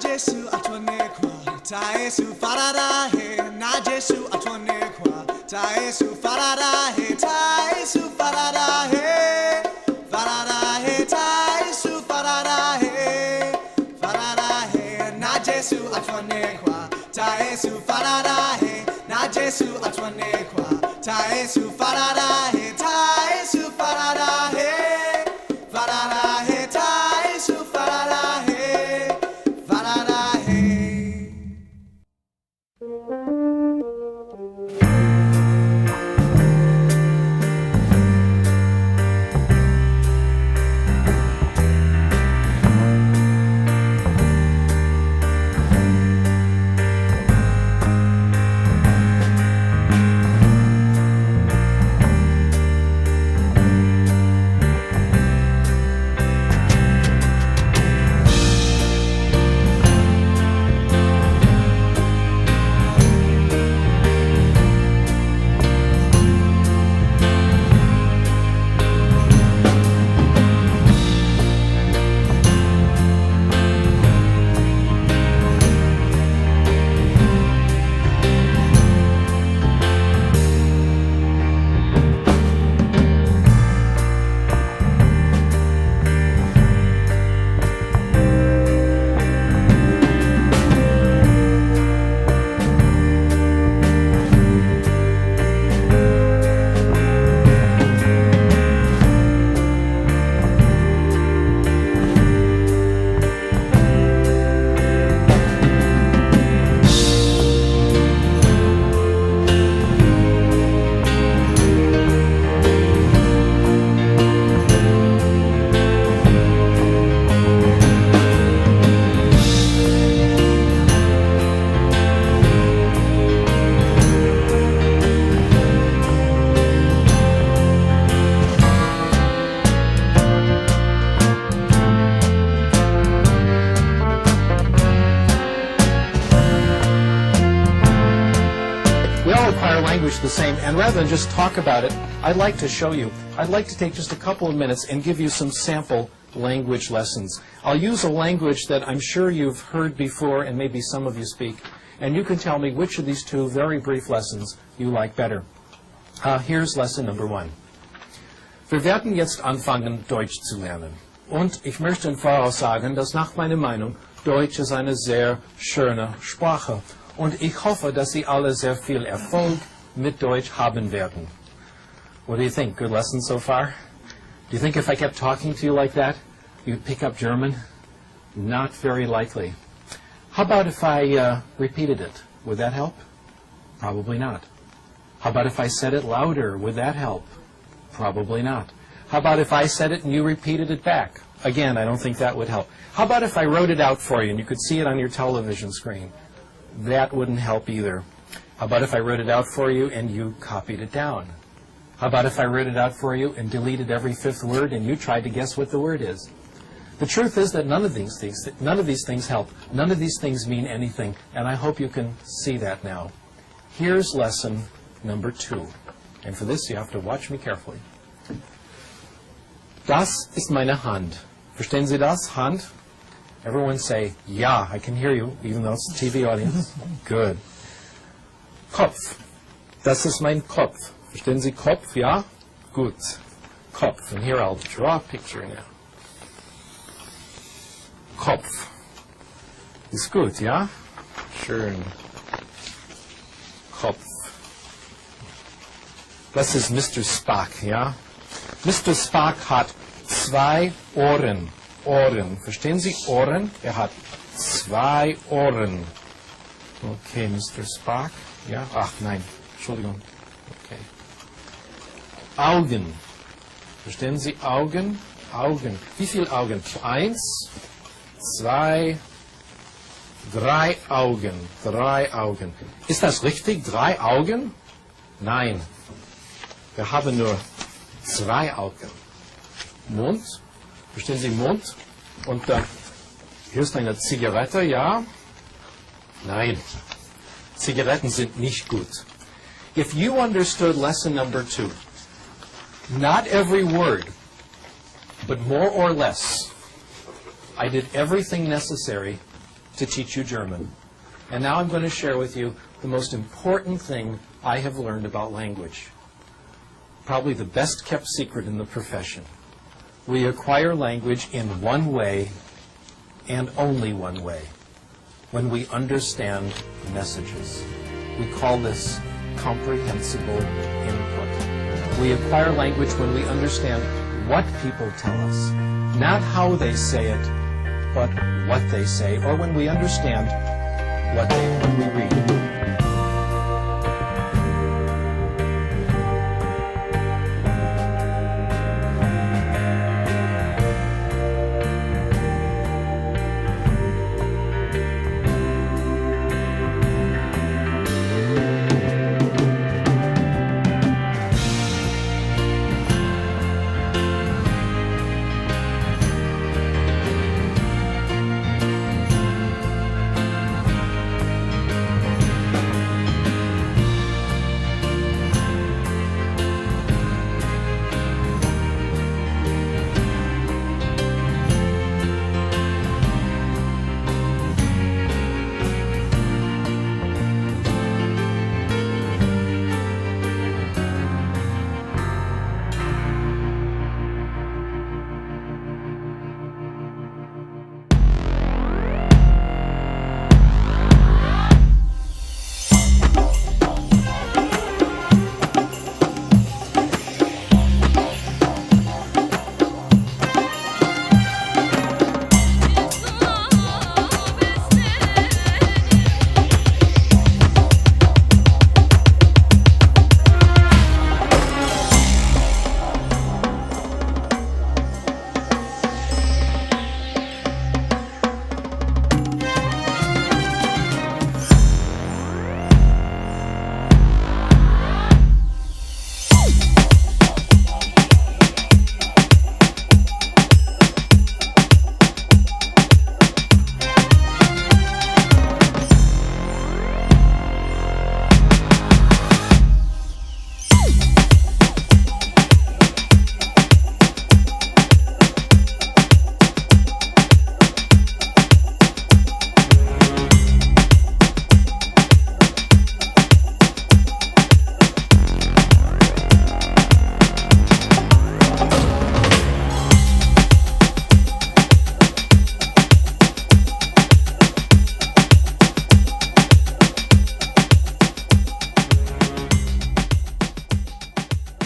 Jesu atwanekwa Taesu farada he na Jesu atwanekwa Taesu farada he Taesu farada he farada he Taesu farada he na Jesu atwanekwa Taesu farada he na Jesu atwanekwa Taesu farada he Taesu farada he farada he Taesu farada he The same, and rather than just talk about it, I'd like to show you. I'd like to take just a couple of minutes and give you some sample language lessons. I'll use a language that I'm sure you've heard before and maybe some of you speak, and you can tell me which of these two very brief lessons you like better. Here's lesson number 1. Wir werden jetzt anfangen, Deutsch zu lernen. Und ich möchte im Voraus sagen, dass nach meiner Meinung Deutsch ist eine sehr schöne Sprache. Und ich hoffe, dass Sie alle sehr viel Erfolg mit Deutsch haben werden. What do you think? Good lesson so far? Do you think if I kept talking to you like that, you'd pick up German? Not very likely. How about if I repeated it? Would that help? Probably not. How about if I said it louder? Would that help? Probably not. How about if I said it and you repeated it back? Again, I don't think that would help. How about if I wrote it out for you and you could see it on your television screen? That wouldn't help either. How about if I wrote it out for you and you copied it down? How about if I wrote it out for you and deleted every 5th word and you tried to guess what the word is? The truth is that none of these things help. None of these things mean anything, and I hope you can see that now. Here's lesson number 2. And for this, you have to watch me carefully. Das ist meine Hand. Verstehen Sie das? Hand? Everyone say, ja, I can hear you, even though it's a TV audience. Good. Kopf. Das ist mein Kopf. Verstehen Sie Kopf? Ja? Gut. Kopf. And here I'll draw a picture now. Kopf. Ist gut, ja? Schön. Kopf. Das ist Mr. Spock, ja? Mr. Spock hat 2 Ohren. Ohren. Verstehen Sie Ohren? Er hat 2 Ohren. Okay, Mr. Spock. Ja? Ach, nein. Entschuldigung. Okay. Augen. Verstehen Sie Augen? Augen. Wie viele Augen? 1, 2, 3 Augen. 3 Augen. Ist das richtig? 3 Augen? Nein. Wir haben nur 2 Augen. Mund. Verstehen Sie Mund? Und hier ist eine Zigarette, ja? Nein. Zigaretten sind nicht gut. If you understood lesson number 2, not every word, but more or less, I did everything necessary to teach you German. And now I'm going to share with you the most important thing I have learned about language. Probably the best kept secret in the profession. We acquire language in one way and only one way, when we understand messages. We call this comprehensible input. We acquire language when we understand what people tell us, not how they say it, but what they say, or when we understand what we read.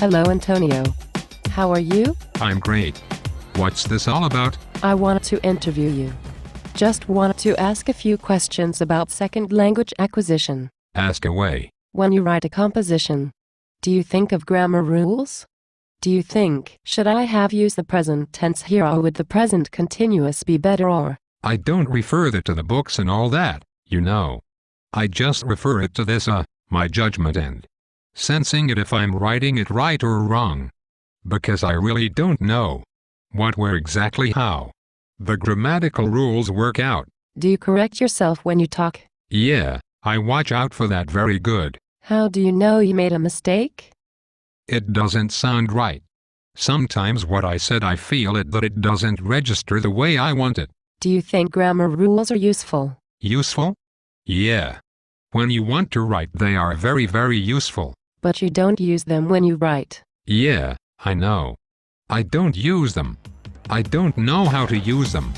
Hello, Antonio. How are you? I'm great. What's this all about? I wanted to interview you. Just wanted to ask a few questions about second language acquisition. Ask away. When you write a composition, do you think of grammar rules? Do you think, should I have used the present tense here, or would the present continuous be better, or? I don't refer that to the books and all that, you know. I just refer it to this, my judgment and sensing it if I'm writing it right or wrong. Because I really don't know what, where, exactly how the grammatical rules work out. Do you correct yourself when you talk? Yeah, I watch out for that very good. How do you know you made a mistake? It doesn't sound right. Sometimes what I said I feel it that it doesn't register the way I want it. Do you think grammar rules are useful? Useful? Yeah. When you want to write, they are very, very useful. But you don't use them when you write. Yeah, I know. I don't use them. I don't know how to use them.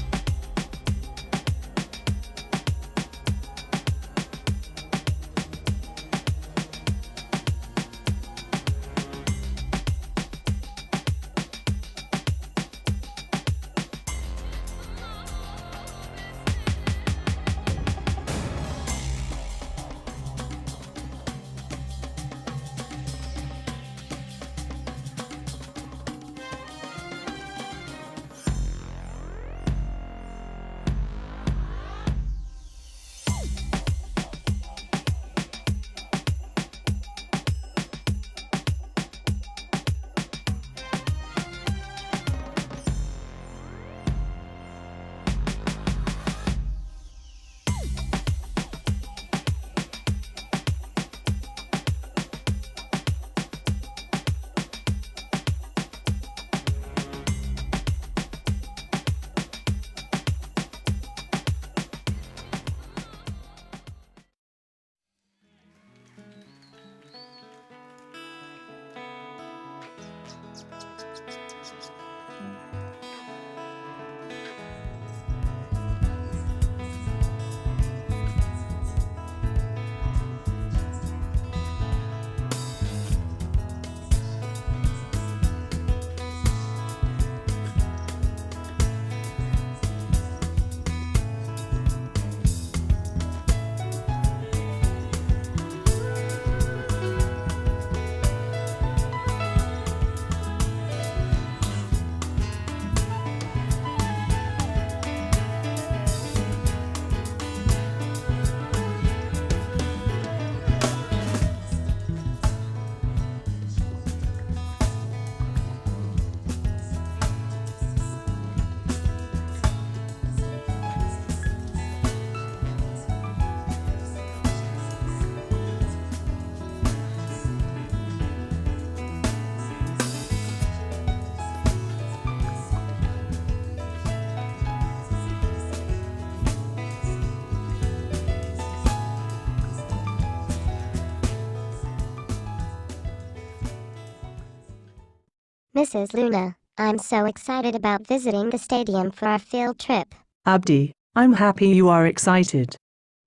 Mrs. Luna, I'm so excited about visiting the stadium for our field trip. Abdi, I'm happy you are excited.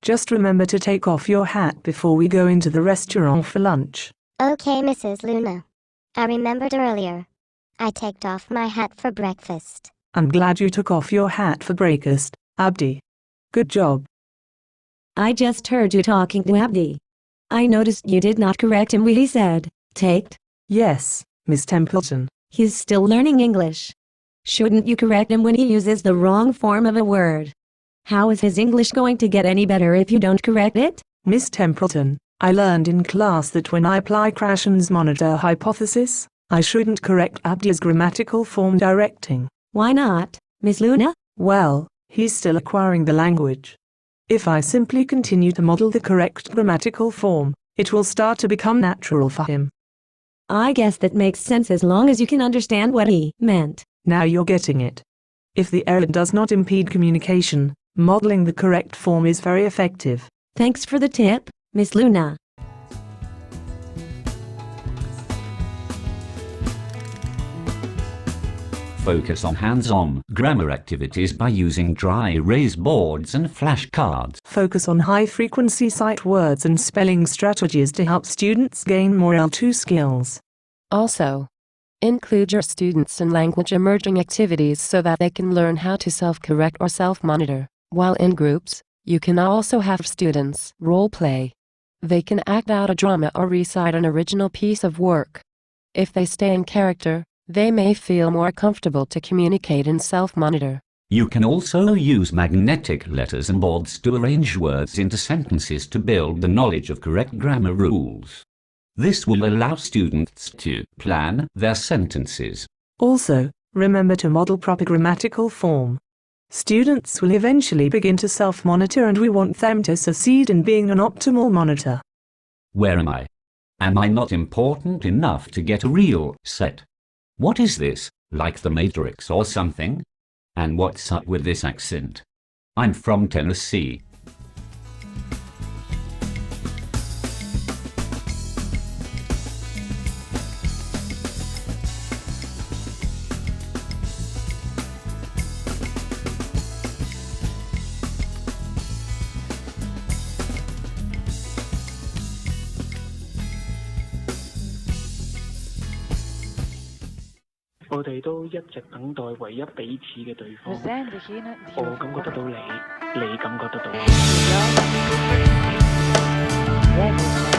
Just remember to take off your hat before we go into the restaurant for lunch. Okay, Mrs. Luna. I remembered earlier. I taked off my hat for breakfast. I'm glad you took off your hat for breakfast, Abdi. Good job. I just heard you talking to Abdi. I noticed you did not correct him when he said, taked. Yes, Miss Templeton. He's still learning English. Shouldn't you correct him when he uses the wrong form of a word? How is his English going to get any better if you don't correct it? Miss Templeton, I learned in class that when I apply Krashen's monitor hypothesis, I shouldn't correct Abdi's grammatical form directing. Why not, Miss Luna? Well, he's still acquiring the language. If I simply continue to model the correct grammatical form, it will start to become natural for him. I guess that makes sense as long as you can understand what he meant. Now you're getting it. If the error does not impede communication, modeling the correct form is very effective. Thanks for the tip, Miss Luna. Focus on hands-on grammar activities by using dry erase boards and flashcards. Focus on high-frequency sight words and spelling strategies to help students gain more L2 skills. Also, include your students in language emerging activities so that they can learn how to self-correct or self-monitor. While in groups, you can also have students role-play. They can act out a drama or recite an original piece of work. If they stay in character, they may feel more comfortable to communicate and self-monitor. You can also use magnetic letters and boards to arrange words into sentences to build the knowledge of correct grammar rules. This will allow students to plan their sentences. Also, remember to model proper grammatical form. Students will eventually begin to self-monitor and we want them to succeed in being an optimal monitor. Where am I? Am I not important enough to get a real set? What is this, like the Matrix or something? And what's up with this accent? I'm from Tennessee.我哋都一直等待唯一彼此嘅對方。我感覺得到你，你感覺得到我。